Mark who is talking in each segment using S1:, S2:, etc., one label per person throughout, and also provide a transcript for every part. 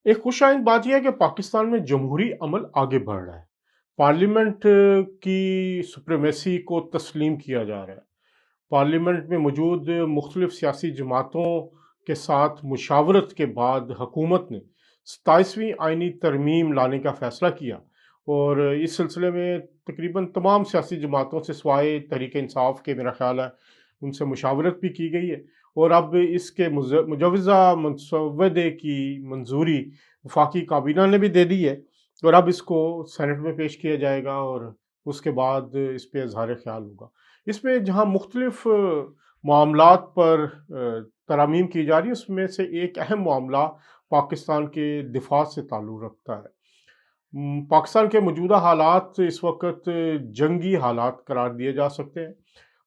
S1: एक खुश आइंद बात यह है कि पाकिस्तान में जमहूरी अमल आगे बढ़ रहा है। पार्लियामेंट की सुप्रीमेसी को तस्लीम किया जा रहा है। पार्लियामेंट में मौजूद मुख्तलिफ सियासी जमातों के साथ मुशावरत के बाद हुकूमत ने 27वीं आइनी तरमीम लाने का फैसला किया और इस सिलसिले में तकरीबन तमाम सियासी जमातों से सिवाय तहरीक इंसाफ के मेरा ख्याल है उनसे मुशावरत भी की गई है। और अब इसके मुजवज़ा मसवदे की मंजूरी वफाकी काबीना ने भी दे दी है और अब इसको सेनेट में पेश किया जाएगा और उसके बाद इस पर इजहार ख्याल होगा। इसमें जहाँ मुख्तलिफ मामलात पर तरमीम की जा रही है उसमें से एक अहम मामला पाकिस्तान के दिफा से ताल्लुक़ रखता है। पाकिस्तान के मौजूदा हालात इस वक्त जंगी हालात करार दिए जा सकते हैं।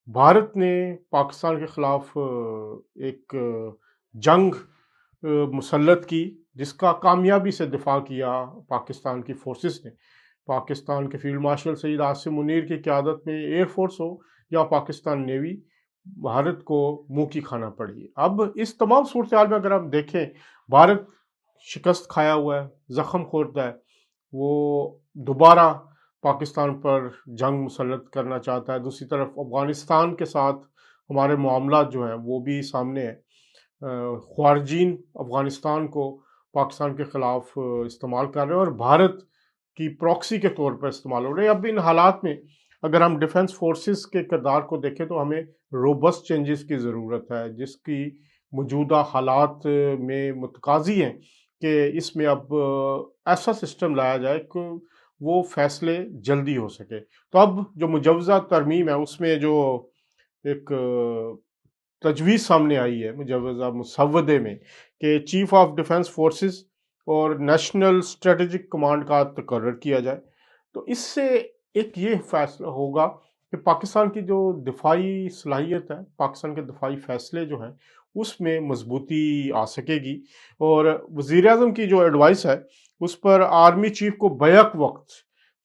S1: भारत ने पाकिस्तान के ख़िलाफ़ एक जंग मुसल्लत की जिसका कामयाबी से दिफा किया पाकिस्तान की फोर्सेस ने। पाकिस्तान के फील्ड मार्शल सईद आसिम मुनीर की क़यादत में एयर फोर्स हो या पाकिस्तान नेवी, भारत को मुंह की खाना पड़ी। अब इस तमाम सूरत हाल में अगर हम देखें, भारत शिकस्त खाया हुआ है, ज़ख्म खोरदा है, वो दोबारा पाकिस्तान पर जंग मुसल्लत करना चाहता है। दूसरी तरफ अफ़गानिस्तान के साथ हमारे मामलात जो हैं वो भी सामने हैं। ख़वारीजीन अफ़गानिस्तान को पाकिस्तान के ख़िलाफ़ इस्तेमाल कर रहे हैं और भारत की प्रॉक्सी के तौर पर इस्तेमाल हो रहे हैं। अब इन हालात में अगर हम डिफेंस फोर्सेस के किरदार को देखें तो हमें रोबस्ट चेंजेस की ज़रूरत है, जिसकी मौजूदा हालात में मुतकाज़ी हैं कि इसमें अब ऐसा सिस्टम लाया जाए कि वो फैसले जल्दी हो सके। तो अब जो मुजवज़ा तरमीम है उसमें जो एक तजवीज़ सामने आई है मुजवज़ा मुसव्वदे में कि चीफ ऑफ डिफेंस फोर्सेस और नेशनल स्ट्रेटेजिक कमांड का तकर्रर किया जाए। तो इससे एक ये फैसला होगा कि पाकिस्तान की जो दिफाई सलाहियत है, पाकिस्तान के दिफाई फैसले जो हैं उसमें मजबूती आ सकेगी। और वज़ीर आज़म की जो एडवाइस है उस पर आर्मी चीफ को बैक वक्त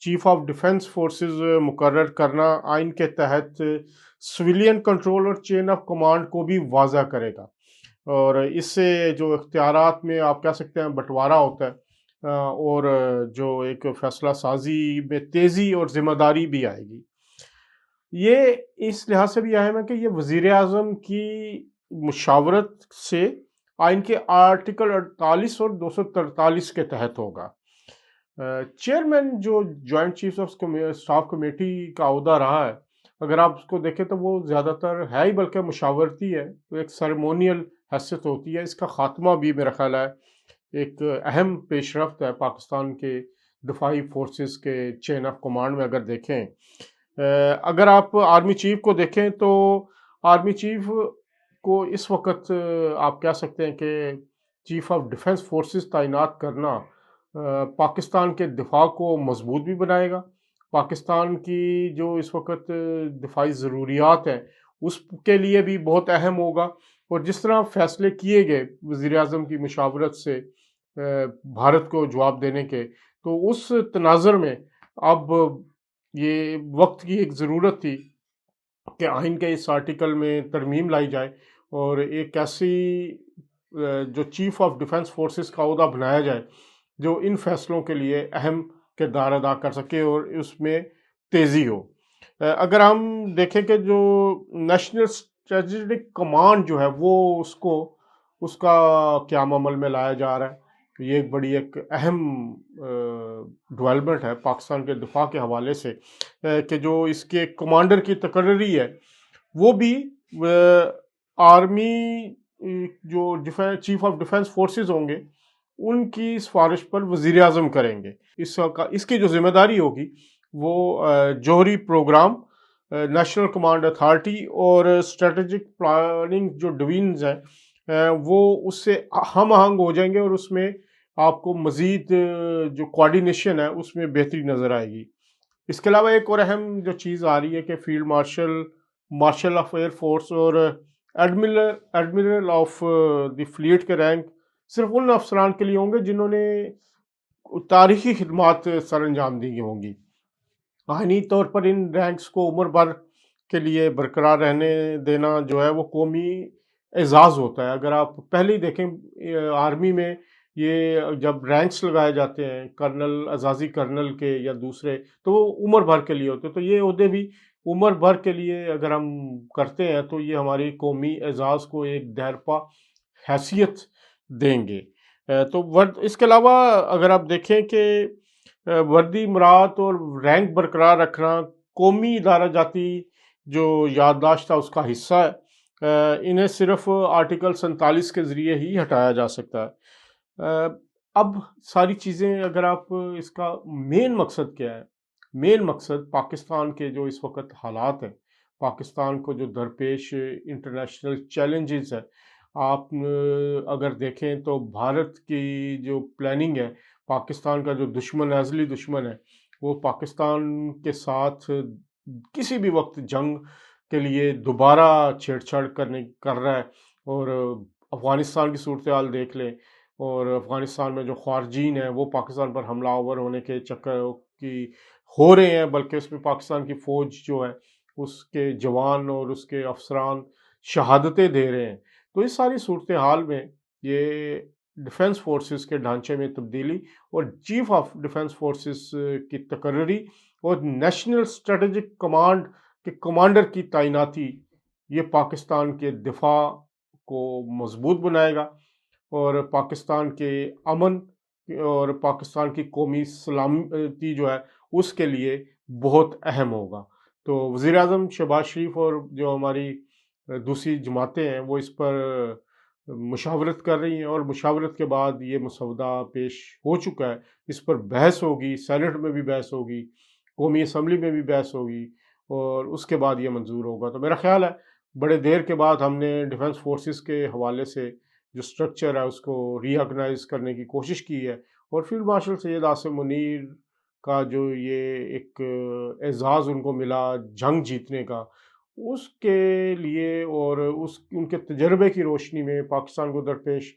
S1: चीफ ऑफ डिफेंस फोर्सेस मुकर्रर करना आइन के तहत सिविलियन कंट्रोल और चेन ऑफ कमांड को भी वाज़ा करेगा और इससे जो इख्तियारात में आप कह सकते हैं बंटवारा होता है और जो एक फैसला साजी में तेज़ी और ज़िम्मेदारी भी आएगी। ये इस लिहाज से भी अहम है कि ये वज़ीर आज़म की मुशावरत से आइन के आर्टिकल 48 और 243 के तहत होगा। चेयरमैन जो joint chiefs of staff committee का ओहदा रहा है, अगर आप उसको देखें तो वो ज़्यादातर है ही बल्कि मुशावरती है, तो एक सेरेमोनियल हैसियत होती है। इसका ख़ात्मा भी मेरा ख्याल है एक अहम पेशरफ्त है पाकिस्तान के दिफाई फोर्सेस के चेन ऑफ कमांड में। अगर देखें, अगर आप आर्मी चीफ को देखें तो आर्मी चीफ को इस वक्त आप कह सकते हैं कि चीफ ऑफ डिफेंस फोर्सेस तैनात करना पाकिस्तान के दिफा को मजबूत भी बनाएगा। पाकिस्तान की जो इस वक्त दिफाई ज़रूरियात हैं उसके लिए भी बहुत अहम होगा। और जिस तरह फैसले किए गए वज़ीर आज़म की मुशावरत से भारत को जवाब देने के, तो उस तनाज़ुर में अब ये वक्त की एक ज़रूरत थी कि आइन के इस आर्टिकल में तरमीम लाई जाए और एक ऐसी जो चीफ ऑफ डिफेंस फोर्सेस का ओहदा बनाया जाए जो इन फैसलों के लिए अहम किरदार अदा कर सके और उसमें तेज़ी हो। अगर हम देखें कि जो नेशनल स्ट्रेटेजिक कमांड जो है वो उसको उसका क़याम अमल में लाया जा रहा है। ये एक बड़ी एक अहम डेवलपमेंट है पाकिस्तान के दिफा के हवाले से कि जो इसके कमांडर की तकर्री है वो भी आर्मी जो चीफ ऑफ डिफेंस फोर्सेस होंगे उनकी सिफारिश पर वज़ीर आज़म करेंगे। इसकी जो जिम्मेदारी होगी वो जौहरी प्रोग्राम, नेशनल कमांड अथॉरिटी और स्ट्रेटेजिक प्लानिंग जो डिवीजन्स हैं वो उससे हम आहंग हो जाएंगे और उसमें आपको मज़ीद जो कोऑर्डिनेशन है उसमें बेहतरी नज़र आएगी। इसके अलावा एक और अहम जो चीज़ आ रही है कि field marshal, marshal of air force और एडमिरल ऑफ द फ्लीट के रैंक सिर्फ उन अफसरान के लिए होंगे जिन्होंने तारीखी खिदमात सर अंजाम दी होंगी। आइनी तौर पर इन रैंक्स को उम्र भर के लिए बरकरार रहने देना जो है वो कौमी एजाज़ होता है। अगर आप पहले ही देखें आर्मी में یہ جب رینکس لگائے جاتے ہیں کرنل، اعزازی کرنل کے یا دوسرے، تو وہ عمر بھر کے لیے ہوتے ہیں، تو یہ عہدے بھی عمر بھر کے لیے اگر ہم کرتے ہیں تو یہ ہماری قومی اعزاز کو ایک دیرپا حیثیت دیں گے۔ تو اس کے علاوہ اگر آپ دیکھیں کہ وردی مراد اور رینک برقرار رکھنا قومی ادارہ جاتی جو یادداشت تھا اس کا حصہ ہے۔ انہیں صرف آرٹیکل 47 کے ذریعے ہی ہٹایا جا سکتا ہے۔ اب ساری چیزیں اگر آپ اس کا مین مقصد کیا ہے؟ مین مقصد پاکستان کے جو اس وقت حالات ہیں، پاکستان کو جو درپیش انٹرنیشنل چیلنجز ہے، آپ اگر دیکھیں تو بھارت کی جو پلاننگ ہے، پاکستان کا جو دشمن ازلی دشمن ہے، وہ پاکستان کے ساتھ کسی بھی وقت جنگ کے لیے دوبارہ چھیڑ چھاڑ کر رہا ہے۔ اور افغانستان کی صورتحال دیکھ لیں، اور افغانستان میں جو خارجین ہیں وہ پاکستان پر حملہ آور ہونے کے چکر کی ہو رہے ہیں، بلکہ اس میں پاکستان کی فوج جو ہے اس کے جوان اور اس کے افسران شہادتیں دے رہے ہیں۔ تو اس ساری صورتحال میں یہ ڈیفنس فورسز کے ڈھانچے میں تبدیلی اور چیف آف ڈیفنس فورسز کی تقرری اور نیشنل اسٹریٹجک کمانڈ کے کمانڈر کی تعیناتی، یہ پاکستان کے دفاع کو مضبوط بنائے گا اور پاکستان کے امن اور پاکستان کی قومی سلامتی جو ہے اس کے لیے بہت اہم ہوگا۔ تو وزیر اعظم شہباز شریف اور جو ہماری دوسری جماعتیں ہیں وہ اس پر مشاورت کر رہی ہیں، اور مشاورت کے بعد یہ مسودہ پیش ہو چکا ہے۔ اس پر بحث ہوگی، سینٹ میں بھی بحث ہوگی، قومی اسمبلی میں بھی بحث ہوگی، اور اس کے بعد یہ منظور ہوگا۔ تو میرا خیال ہے بڑے دیر کے بعد ہم نے ڈیفنس فورسز کے حوالے سے جو سٹرکچر ہے اس کو ری آرگنائز کرنے کی کوشش کی ہے، اور فیلڈ مارشل سید عاصم منیر کا جو یہ ایک اعزاز ان کو ملا جنگ جیتنے کا، اس کے لیے اور ان کے تجربے کی روشنی میں، پاکستان کو درپیش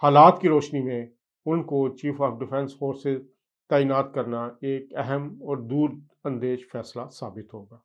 S1: حالات کی روشنی میں، ان کو چیف آف ڈیفنس فورسز تعینات کرنا ایک اہم اور دور اندیش فیصلہ ثابت ہوگا۔